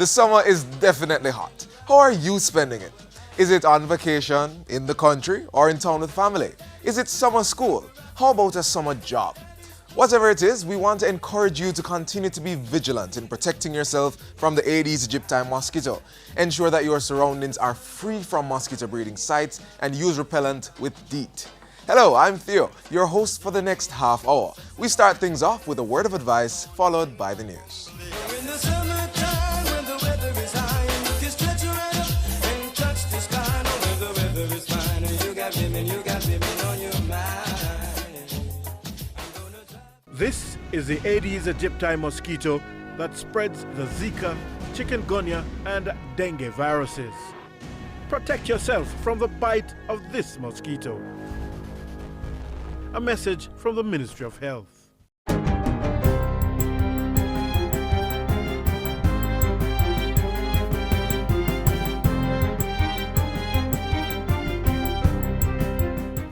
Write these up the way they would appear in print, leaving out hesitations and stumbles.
The summer is definitely hot. How are you spending it? Is it on vacation, in the country, or in town with family? Is it summer school? How about a summer job? Whatever it is, we want to encourage you to continue to be vigilant in protecting yourself from the aedes aegypti mosquito. Ensure that your surroundings are free from mosquito breeding sites and use repellent with DEET. Hello, I'm Theo, your host for the next half hour. We start things off with a word of advice, followed by the news. This is the Aedes aegypti mosquito that spreads the Zika, chikungunya, and dengue viruses. Protect yourself from the bite of this mosquito. A message from the Ministry of Health.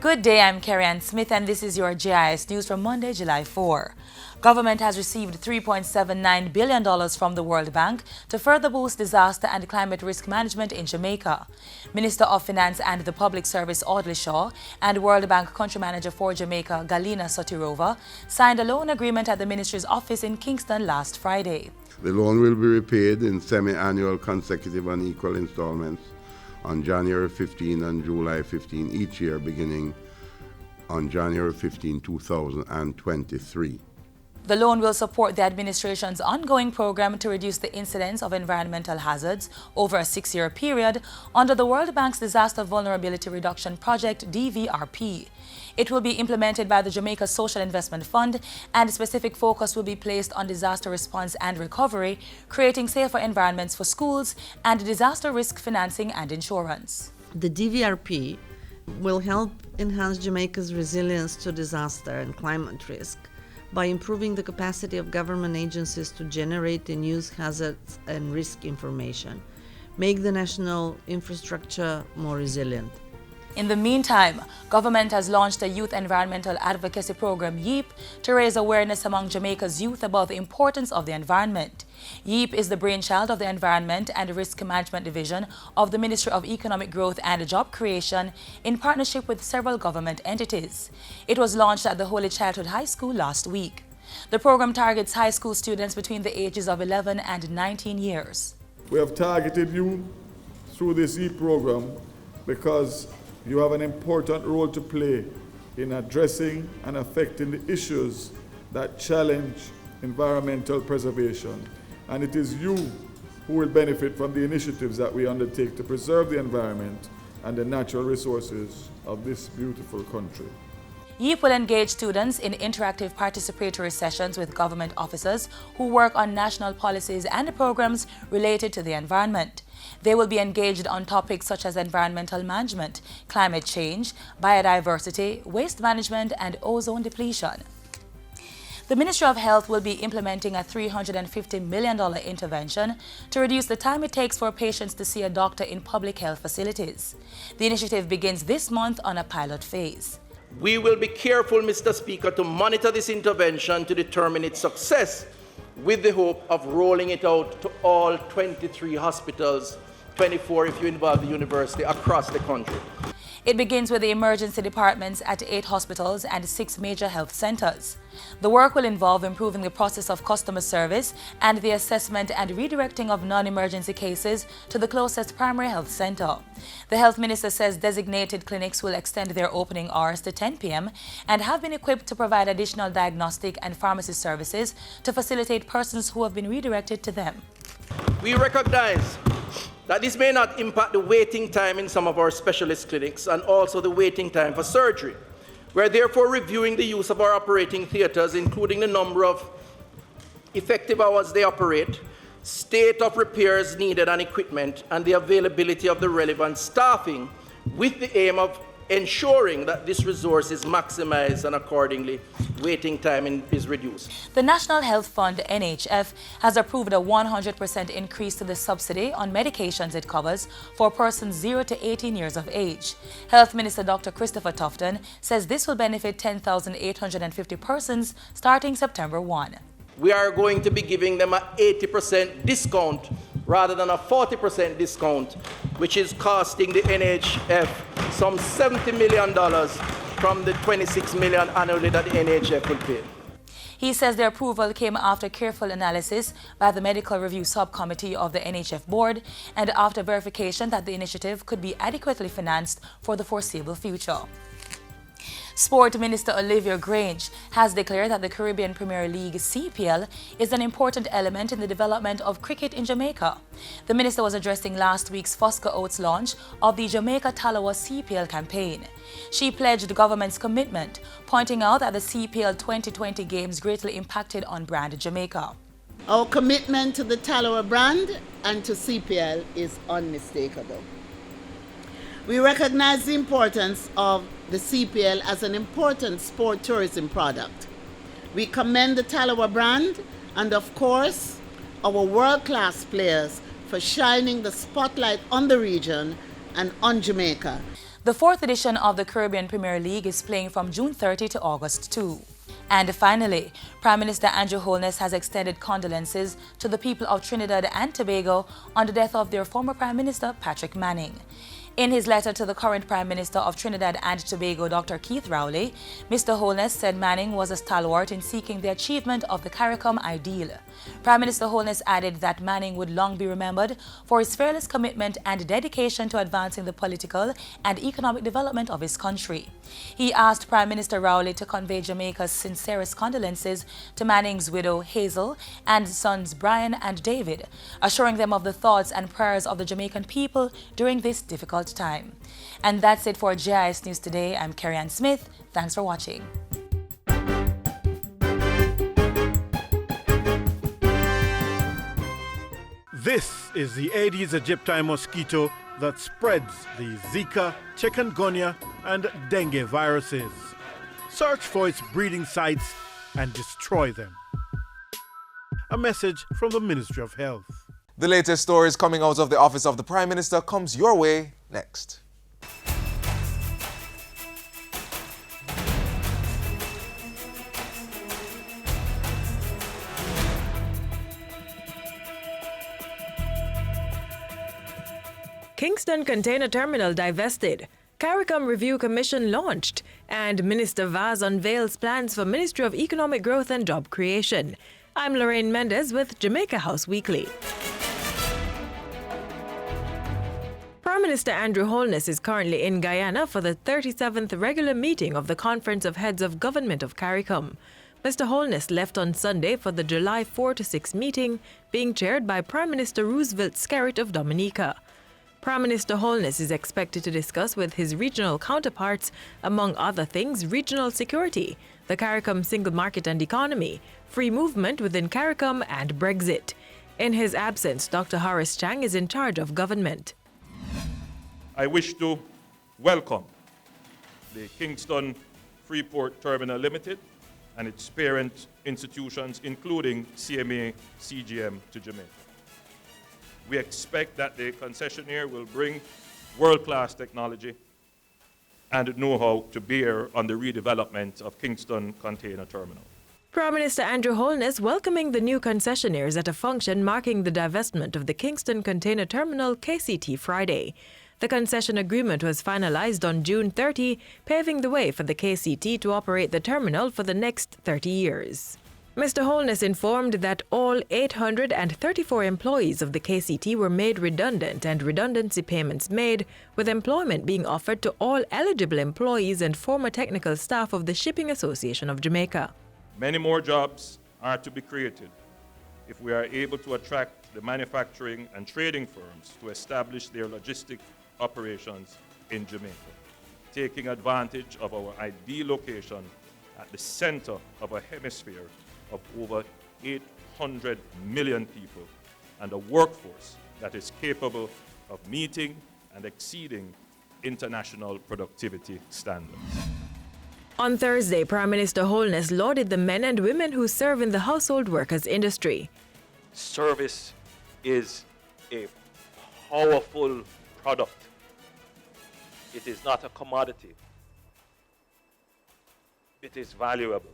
Good day, I'm Carrie-Ann Smith and this is your GIS News from Monday, July 4. Government has received $3.79 billion from the World Bank to further boost disaster and climate risk management in Jamaica. Minister of Finance and the Public Service Audley Shaw and World Bank Country Manager for Jamaica Galina Sotirova signed a loan agreement at the Ministry's office in Kingston last Friday. The loan will be repaid in semi-annual consecutive and equal installments on January 15 and July 15 each year, beginning on January 15, 2023. The loan will support the administration's ongoing program to reduce the incidence of environmental hazards over a 6-year period under the World Bank's Disaster Vulnerability Reduction Project, DVRP. It will be implemented by the Jamaica Social Investment Fund, and specific focus will be placed on disaster response and recovery, creating safer environments for schools, and disaster risk financing and insurance. The DVRP will help enhance Jamaica's resilience to disaster and climate risk by improving the capacity of government agencies to generate and use hazards and risk information, make the national infrastructure more resilient. In the meantime, government has launched a youth environmental advocacy program, YEEP, to raise awareness among Jamaica's youth about the importance of the environment. YEEP is the brainchild of the Environment and Risk Management Division of the Ministry of Economic Growth and Job Creation in partnership with several government entities. It was launched at the Holy Childhood High School last week. The program targets high school students between the ages of 11 and 19 years. We have targeted you through this YEEP program because you have an important role to play in addressing and affecting the issues that challenge environmental preservation. And it is you who will benefit from the initiatives that we undertake to preserve the environment and the natural resources of this beautiful country. YEEP will engage students in interactive participatory sessions with government officers who work on national policies and programs related to the environment. They will be engaged on topics such as environmental management, climate change, biodiversity, waste management, and ozone depletion. The Ministry of Health will be implementing a $350 million intervention to reduce the time it takes for patients to see a doctor in public health facilities. The initiative begins this month on a pilot phase. We will be careful, Mr. Speaker, to monitor this intervention to determine its success, with the hope of rolling it out to all 23 hospitals, 24 if you involve the university, across the country. It begins with the emergency departments at 8 hospitals and 6 major health centers. The work will involve improving the process of customer service and the assessment and redirecting of non-emergency cases to the closest primary health center. The health minister says designated clinics will extend their opening hours to 10 p.m. and have been equipped to provide additional diagnostic and pharmacy services to facilitate persons who have been redirected to them. We recognize that this may not impact the waiting time in some of our specialist clinics and also the waiting time for surgery. We are therefore reviewing the use of our operating theatres, including the number of effective hours they operate, state of repairs needed and equipment, and the availability of the relevant staffing, with the aim of ensuring that this resource is maximized and accordingly waiting time is reduced. The National Health Fund, NHF, has approved a 100% increase to the subsidy on medications it covers for persons 0 to 18 years of age. Health Minister Dr. Christopher Tufton says this will benefit 10,850 persons starting September 1. We are going to be giving them an 80% discount rather than a 40% discount, which is costing the NHF some $70 million from the $26 million annually that the NHF will pay. He says the approval came after careful analysis by the Medical Review Subcommittee of the NHF Board and after verification that the initiative could be adequately financed for the foreseeable future. Sport Minister Olivia Grange has declared that the Caribbean Premier League CPL is an important element in the development of cricket in Jamaica. The minister was addressing last week's Fosca Oats launch of the Jamaica Talawa CPL campaign. She pledged the government's commitment, pointing out that the CPL 2020 games greatly impacted on brand Jamaica. Our commitment to the Talawa brand and to CPL is unmistakable. We recognize the importance of the CPL as an important sport tourism product. We commend the Talawa brand and, of course, our world-class players for shining the spotlight on the region and on Jamaica. The fourth edition of the Caribbean Premier League is playing from June 30 to August 2. And finally, Prime Minister Andrew Holness has extended condolences to the people of Trinidad and Tobago on the death of their former Prime Minister, Patrick Manning. In his letter to the current Prime Minister of Trinidad and Tobago, Dr. Keith Rowley, Mr. Holness said Manning was a stalwart in seeking the achievement of the CARICOM ideal. Prime Minister Holness added that Manning would long be remembered for his fearless commitment and dedication to advancing the political and economic development of his country. He asked Prime Minister Rowley to convey Jamaica's sincerest condolences to Manning's widow Hazel and sons Brian and David, assuring them of the thoughts and prayers of the Jamaican people during this difficult time. And that's it for GIS News Today. I'm Carrie-Ann Smith. Thanks for watching. This is the Aedes aegypti mosquito that spreads the Zika, chikungunya, and dengue viruses. Search for its breeding sites and destroy them. A message from the Ministry of Health. The latest stories coming out of the office of the Prime Minister comes your way next. Kingston Container Terminal divested, CARICOM Review Commission launched, and Minister Vaz unveils plans for Ministry of Economic Growth and Job Creation. I'm Lorraine Mendez with Jamaica House Weekly. Prime Minister Andrew Holness is currently in Guyana for the 37th regular meeting of the Conference of Heads of Government of CARICOM. Mr. Holness left on Sunday for the July 4-6 meeting, being chaired by Prime Minister Roosevelt Skerritt of Dominica. Prime Minister Holness is expected to discuss with his regional counterparts, among other things, regional security, the CARICOM single market and economy, free movement within CARICOM, and Brexit. In his absence, Dr. Horace Chang is in charge of government. I wish to welcome the Kingston Freeport Terminal Limited and its parent institutions, including CMA CGM, to Jamaica. We expect that the concessionaire will bring world-class technology and know-how to bear on the redevelopment of Kingston Container Terminal. Prime Minister Andrew Holness welcoming the new concessionaires at a function marking the divestment of the Kingston Container Terminal KCT Friday. The concession agreement was finalized on June 30, paving the way for the KCT to operate the terminal for the next 30 years. Mr. Holness informed that all 834 employees of the KCT were made redundant and redundancy payments made, with employment being offered to all eligible employees and former technical staff of the Shipping Association of Jamaica. Many more jobs are to be created if we are able to attract the manufacturing and trading firms to establish their logistic operations in Jamaica, taking advantage of our ideal location at the center of a hemisphere of over 800 million people and a workforce that is capable of meeting and exceeding international productivity standards. On Thursday, Prime Minister Holness lauded the men and women who serve in the household workers industry. Service is a powerful product. It is not a commodity. It is valuable.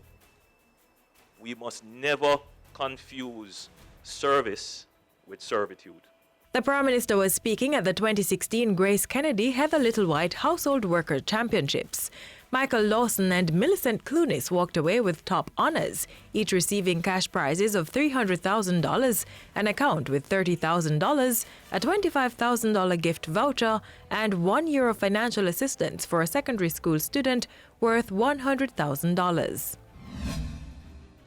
We must never confuse service with servitude. The Prime Minister was speaking at the 2016 Grace Kennedy Heather Littlewhite Household Worker Championships. Michael Lawson and Millicent Clunis walked away with top honours, each receiving cash prizes of $300,000, an account with $30,000, a $25,000 gift voucher, and €1 financial assistance for a secondary school student worth $100,000.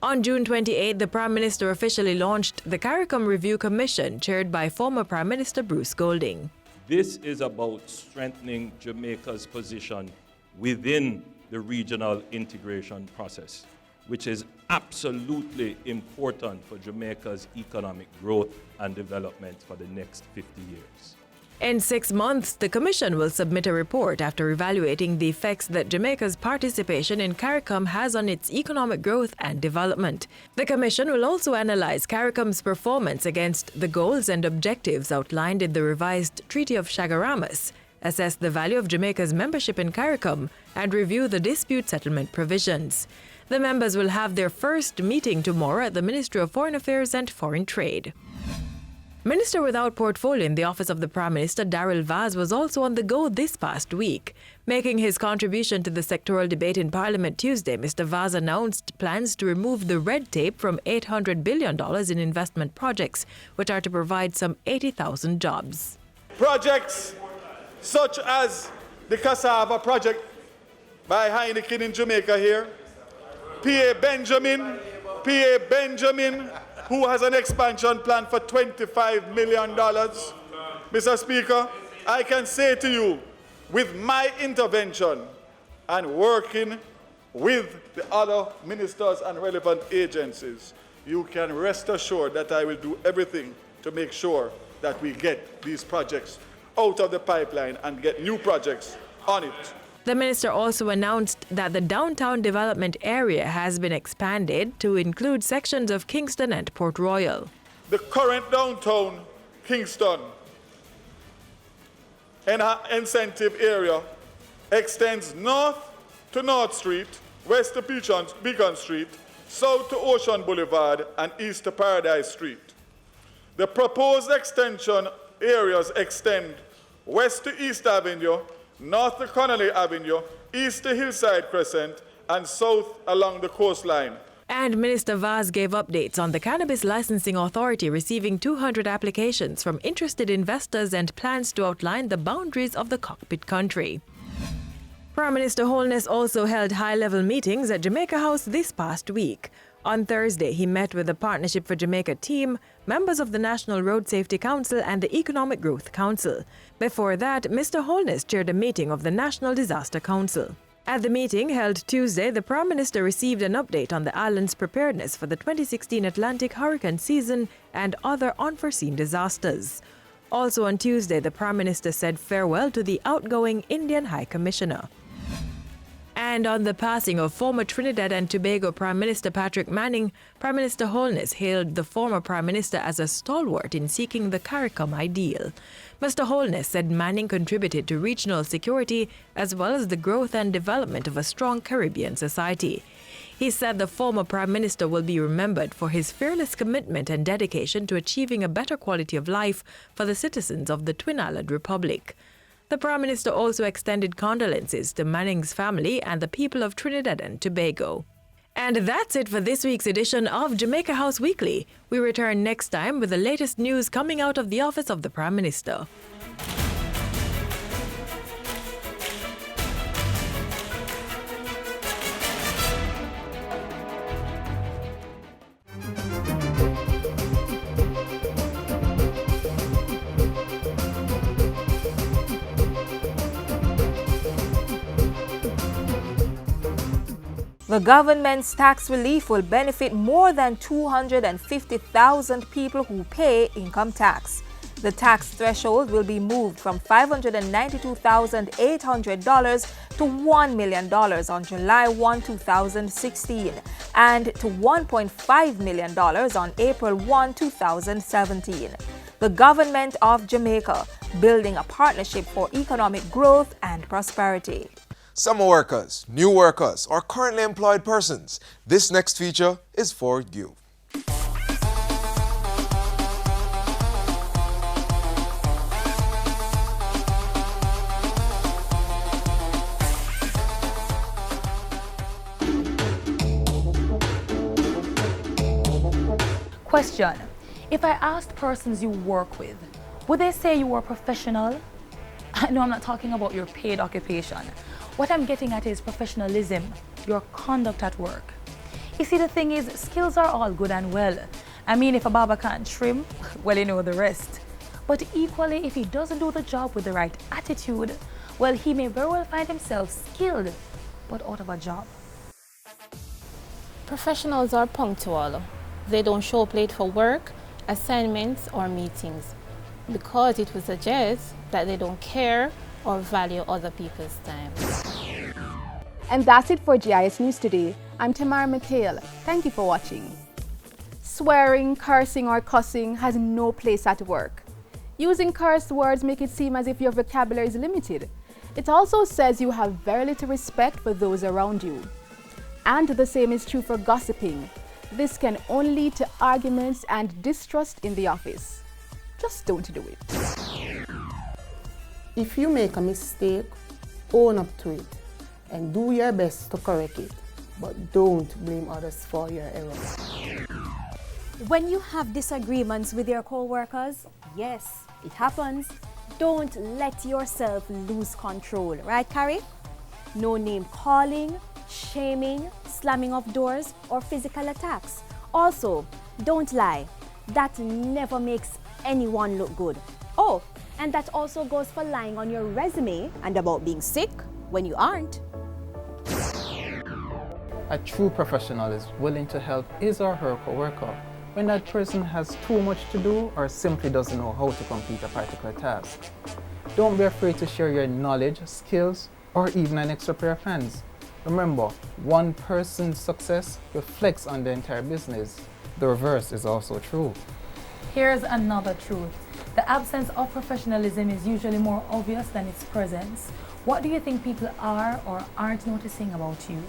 On June 28, the Prime Minister officially launched the CARICOM Review Commission, chaired by former Prime Minister Bruce Golding. This is about strengthening Jamaica's position within the regional integration process, which is absolutely important for Jamaica's economic growth and development for the next 50 years. In 6 months, the Commission will submit a report after evaluating the effects that Jamaica's participation in CARICOM has on its economic growth and development. The Commission will also analyse CARICOM's performance against the goals and objectives outlined in the revised Treaty of Chagaramas, assess the value of Jamaica's membership in CARICOM, and review the dispute settlement provisions. The members will have their first meeting tomorrow at the Ministry of Foreign Affairs and Foreign Trade. Minister without portfolio in the office of the Prime Minister, Daryl Vaz, was also on the go this past week. Making his contribution to the sectoral debate in Parliament Tuesday, Mr. Vaz announced plans to remove the red tape from $800 billion in investment projects, which are to provide some 80,000 jobs. Projects such as the Cassava project by Heineken in Jamaica here, P.A. Benjamin, who has an expansion plan for $25 million. Mr. Speaker, I can say to you, with my intervention and working with the other ministers and relevant agencies, you can rest assured that I will do everything to make sure that we get these projects out of the pipeline and get new projects on it. The minister also announced that the downtown development area has been expanded to include sections of Kingston and Port Royal. The current downtown Kingston incentive area extends north to North Street, west to Beacon Street, south to Ocean Boulevard, and east to Paradise Street. The proposed extension areas extend west to East Avenue, north to Connolly Avenue, east to Hillside Crescent, and south along the coastline. And Minister Vaz gave updates on the Cannabis Licensing Authority receiving 200 applications from interested investors and plans to outline the boundaries of the cockpit country. Prime Minister Holness also held high-level meetings at Jamaica House this past week. On Thursday, he met with the Partnership for Jamaica team, members of the National Road Safety Council and the Economic Growth Council. Before that, Mr. Holness chaired a meeting of the National Disaster Council. At the meeting held Tuesday, the Prime Minister received an update on the island's preparedness for the 2016 Atlantic hurricane season and other unforeseen disasters. Also on Tuesday, the Prime Minister said farewell to the outgoing Indian High Commissioner. And on the passing of former Trinidad and Tobago Prime Minister Patrick Manning, Prime Minister Holness hailed the former Prime Minister as a stalwart in seeking the CARICOM ideal. Mr. Holness said Manning contributed to regional security as well as the growth and development of a strong Caribbean society. He said the former Prime Minister will be remembered for his fearless commitment and dedication to achieving a better quality of life for the citizens of the Twin Island Republic. The Prime Minister also extended condolences to Manning's family and the people of Trinidad and Tobago. And that's it for this week's edition of Jamaica House Weekly. We return next time with the latest news coming out of the office of the Prime Minister. The government's tax relief will benefit more than 250,000 people who pay income tax. The tax threshold will be moved from $592,800 to $1 million on July 1, 2016, and to $1.5 million on April 1, 2017. The government of Jamaica, building a partnership for economic growth and prosperity. Summer workers, new workers, or currently employed persons, this next feature is for you. Question: if I asked persons you work with, would they say you are professional? No, I'm not talking about your paid occupation. What I'm getting at is professionalism, your conduct at work. You see, the thing is, skills are all good and well. I mean, if a barber can't trim, well, you know the rest. But equally, if he doesn't do the job with the right attitude, well, he may very well find himself skilled, but out of a job. Professionals are punctual. They don't show up late for work, assignments, or meetings, because it would suggest that they don't care or value other people's time. And that's it for GIS News today. I'm Tamara McHale. Thank you for watching. Swearing, cursing, or cussing has no place at work. Using cursed words make it seem as if your vocabulary is limited. It also says you have very little respect for those around you. And the same is true for gossiping. This can only lead to arguments and distrust in the office. Just don't do it. If you make a mistake, own up to it and do your best to correct it, but don't blame others for your errors. When you have disagreements with your co-workers, yes, it happens. Don't let yourself lose control, right, Carrie? No name calling, shaming, slamming of doors, or physical attacks. Also, don't lie. That never makes anyone look good. Oh, and that also goes for lying on your resume and about being sick when you aren't. A true professional is willing to help his or her co-worker when that person has too much to do or simply doesn't know how to complete a particular task. Don't be afraid to share your knowledge, skills, or even an extra pair of hands. Remember, one person's success reflects on the entire business. The reverse is also true. Here's another truth. The absence of professionalism is usually more obvious than its presence. What do you think people are or aren't noticing about you?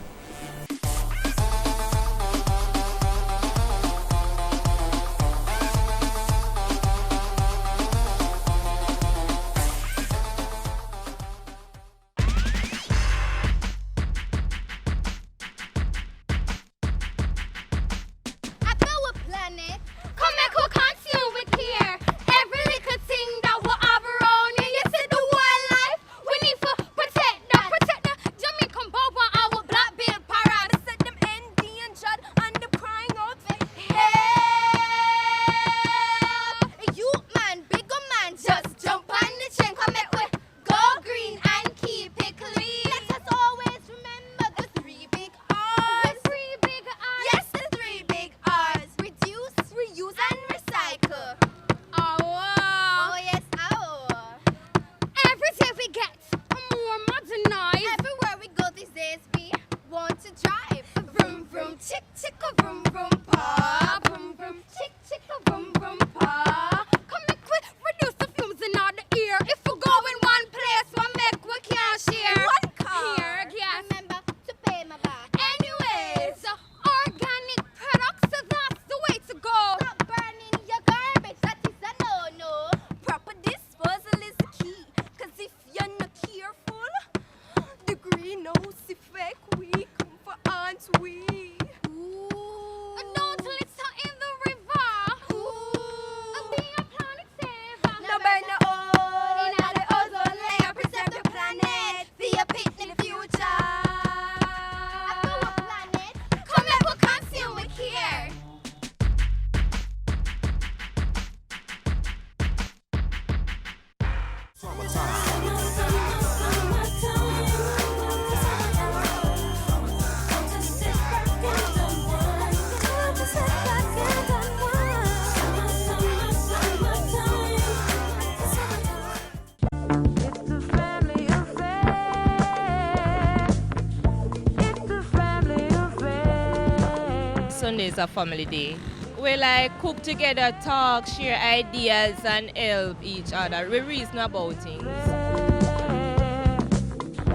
Sunday is a family day. We like cook together, talk, share ideas and help each other. We reason about things.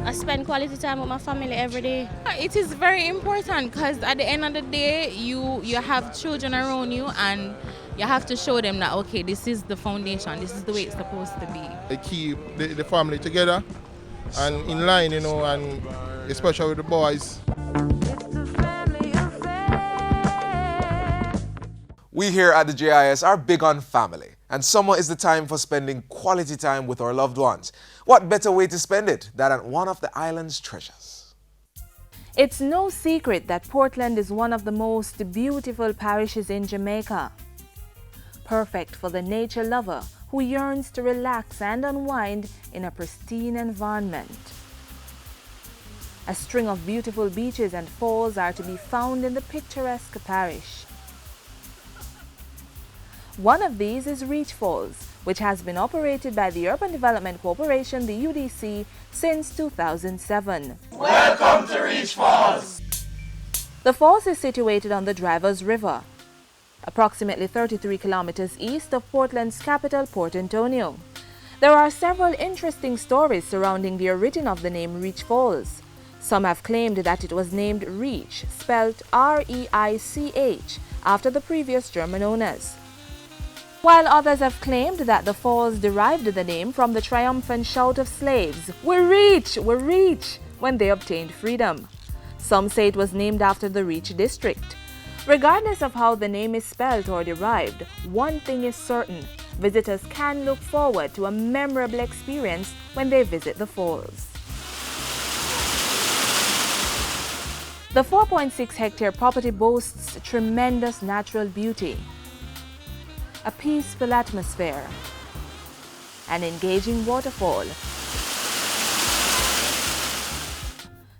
I spend quality time with my family every day. It is very important because at the end of the day, you have children around you and you have to show them that, okay, this is the foundation, this is the way it's supposed to be. They keep the family together and in line, you know, and especially with the boys. We here at the JIS are big on family, and summer is the time for spending quality time with our loved ones. What better way to spend it than at one of the island's treasures? It's no secret that Portland is one of the most beautiful parishes in Jamaica. Perfect for the nature lover who yearns to relax and unwind in a pristine environment. A string of beautiful beaches and falls are to be found in the picturesque parish. One of these is Reach Falls, which has been operated by the Urban Development Corporation, the UDC, since 2007. Welcome to Reach Falls! The falls is situated on the Drivers River, approximately 33 kilometers east of Portland's capital, Port Antonio. There are several interesting stories surrounding the origin of the name Reach Falls. Some have claimed that it was named Reach, spelled R-E-I-C-H, after the previous German owners, while others have claimed that the falls derived the name from the triumphant shout of slaves, "We reach! We reach!" when they obtained freedom. Some say it was named after the Reach district. Regardless of how the name is spelled or derived, one thing is certain: visitors can look forward to a memorable experience when they visit the falls. The 4.6-hectare property boasts tremendous natural beauty, a peaceful atmosphere, an engaging waterfall,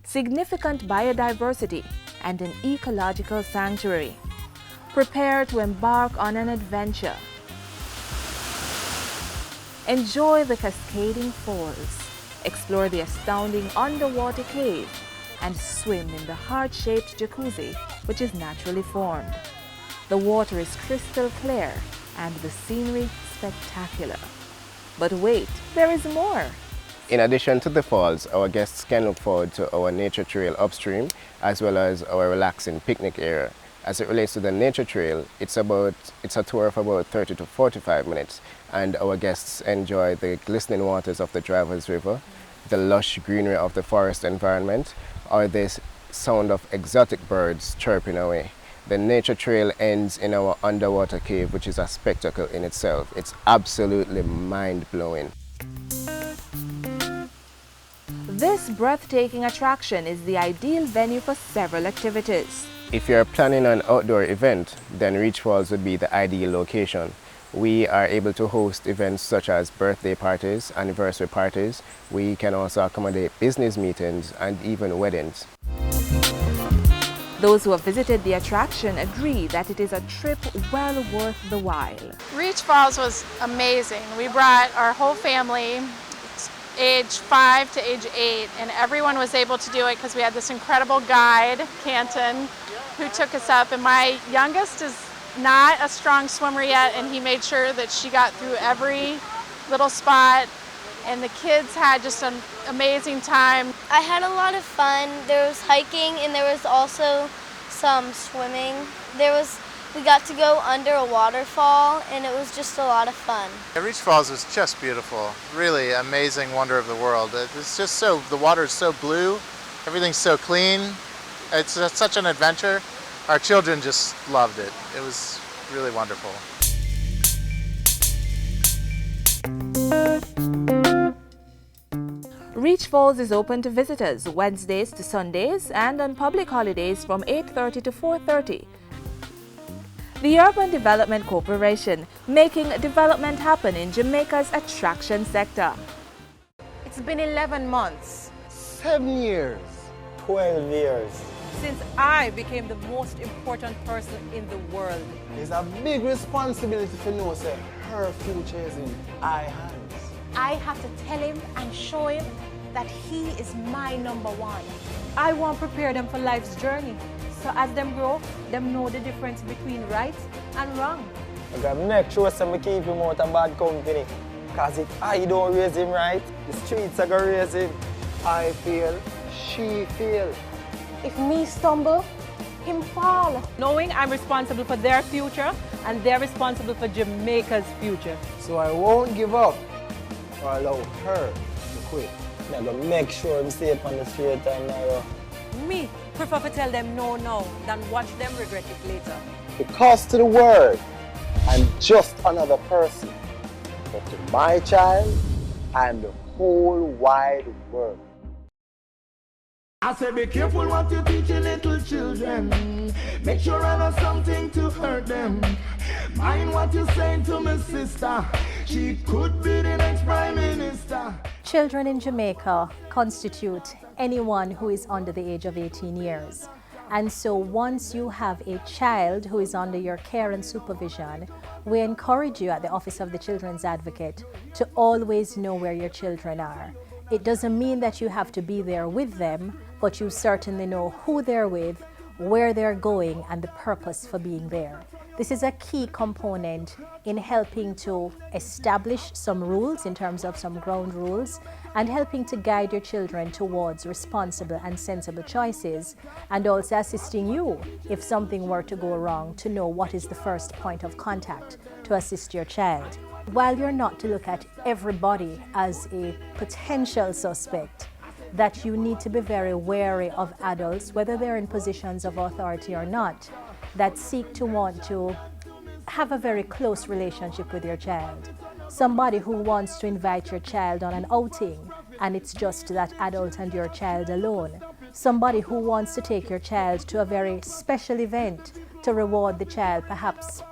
significant biodiversity, and an ecological sanctuary. Prepare to embark on an adventure. Enjoy the cascading falls, explore the astounding underwater cave, and swim in the heart-shaped jacuzzi, which is naturally formed. The water is crystal clear and the scenery spectacular. But wait, there is more. In addition to the falls, our guests can look forward to our nature trail upstream, as well as our relaxing picnic area. As it relates to the nature trail, it's a tour of about 30 to 45 minutes, and our guests enjoy the glistening waters of the Drivers River, the lush greenery of the forest environment, or the sound of exotic birds chirping away. The nature trail ends in our underwater cave, which is a spectacle in itself. It's absolutely mind-blowing. This breathtaking attraction is the ideal venue for several activities. If you're planning an outdoor event, then Reach Falls would be the ideal location. We are able to host events such as birthday parties, anniversary parties. We can also accommodate business meetings and even weddings. Those who have visited the attraction agree that it is a trip well worth the while. Reach Falls was amazing. We brought our whole family, age 5 to age 8, and everyone was able to do it because we had this incredible guide, Canton, who took us up. And my youngest is not a strong swimmer yet, and he made sure that she got through every little spot. And the kids had just an amazing time. I had a lot of fun. There was hiking and there was also some swimming. We got to go under a waterfall and it was just a lot of fun. Reach Falls was just beautiful. Really amazing wonder of the world. It's just the water is so blue, everything's so clean. It's such an adventure. Our children just loved it. It was really wonderful. Reach Falls is open to visitors Wednesdays to Sundays and on public holidays from 8:30 to 4:30. The Urban Development Corporation, making development happen in Jamaica's attraction sector. It's been 11 months. 7 years. 12 years. Since I became the most important person in the world. It's a big responsibility to know that her future is in our hands. I have to tell him and show him that he is my #1. I want to prepare them for life's journey. So as them grow, them know the difference between right and wrong. I gotta make sure that we keep him out of bad company. Because if I don't raise him right, the streets are gonna raise him. I feel, she feel. If me stumble, him fall. Knowing I'm responsible for their future and they're responsible for Jamaica's future. So I won't give up or allow her to quit. I'm gonna make sure I'm stay on the straight and narrow. Me prefer to tell them no now than watch them regret it later. Because to the world, I'm just another person. But to my child, I'm the whole wide world. I say be careful what you teach your little children. Make sure I know something to hurt them. Mind what you saying to my sister. She could be the next Prime Minister. Children in Jamaica constitute anyone who is under the age of 18 years. And so once you have a child who is under your care and supervision, we encourage you at the Office of the Children's Advocate to always know where your children are. It doesn't mean that you have to be there with them, but you certainly know who they're with, where they're going, and the purpose for being there. This is a key component in helping to establish some rules in terms of some ground rules and helping to guide your children towards responsible and sensible choices, and also assisting you if something were to go wrong to know what is the first point of contact to assist your child. While you're not to look at everybody as a potential suspect, that you need to be very wary of adults, whether they're in positions of authority or not, that seek to want to have a very close relationship with your child. Somebody who wants to invite your child on an outing and it's just that adult and your child alone. Somebody who wants to take your child to a very special event to reward the child, perhaps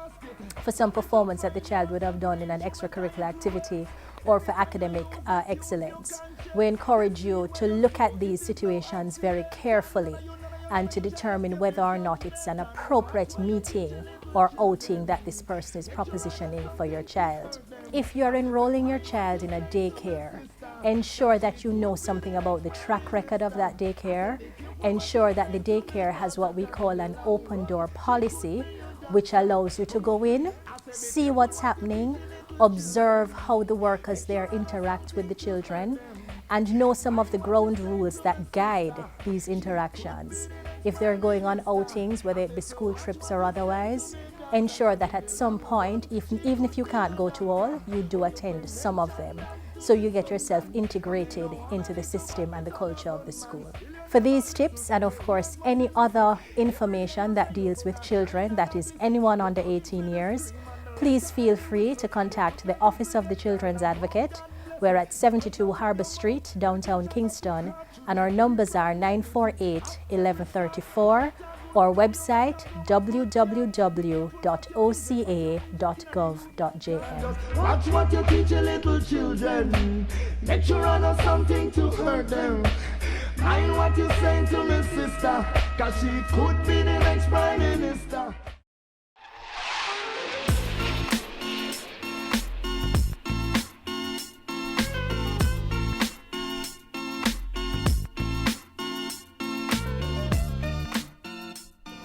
for some performance that the child would have done in an extracurricular activity or for academic excellence. We encourage you to look at these situations very carefully and to determine whether or not it's an appropriate meeting or outing that this person is propositioning for your child. If you're enrolling your child in a daycare, ensure that you know something about the track record of that daycare. Ensure that the daycare has what we call an open door policy, which allows you to go in, see what's happening, observe how the workers there interact with the children, and know some of the ground rules that guide these interactions. If they're going on outings, whether it be school trips or otherwise, ensure that at some point, even if you can't go to all, you do attend some of them, so you get yourself integrated into the system and the culture of the school. For these tips, and of course any other information that deals with children, that is anyone under 18 years, please feel free to contact the Office of the Children's Advocate. We're at 72 Harbour Street, downtown Kingston, and our numbers are 948-1134, or website www.oca.gov.jm. Watch what you teach your little children. Make sure I know something to hurt them. Mind what you saying to my sister, cause she could be the next Prime Minister.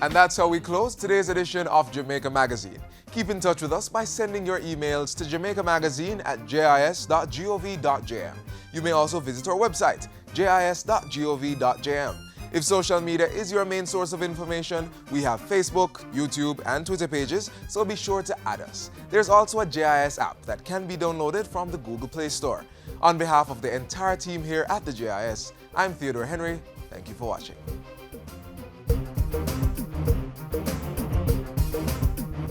And that's how we close today's edition of Jamaica Magazine. Keep in touch with us by sending your emails to jamaicamagazine@jis.gov.jm. You may also visit our website, jis.gov.jm. If social media is your main source of information, we have Facebook, YouTube, and Twitter pages, so be sure to add us. There's also a JIS app that can be downloaded from the Google Play Store. On behalf of the entire team here at the JIS, I'm Theodore Henry. Thank you for watching.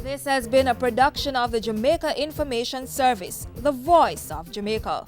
This has been a production of the Jamaica Information Service, the voice of Jamaica.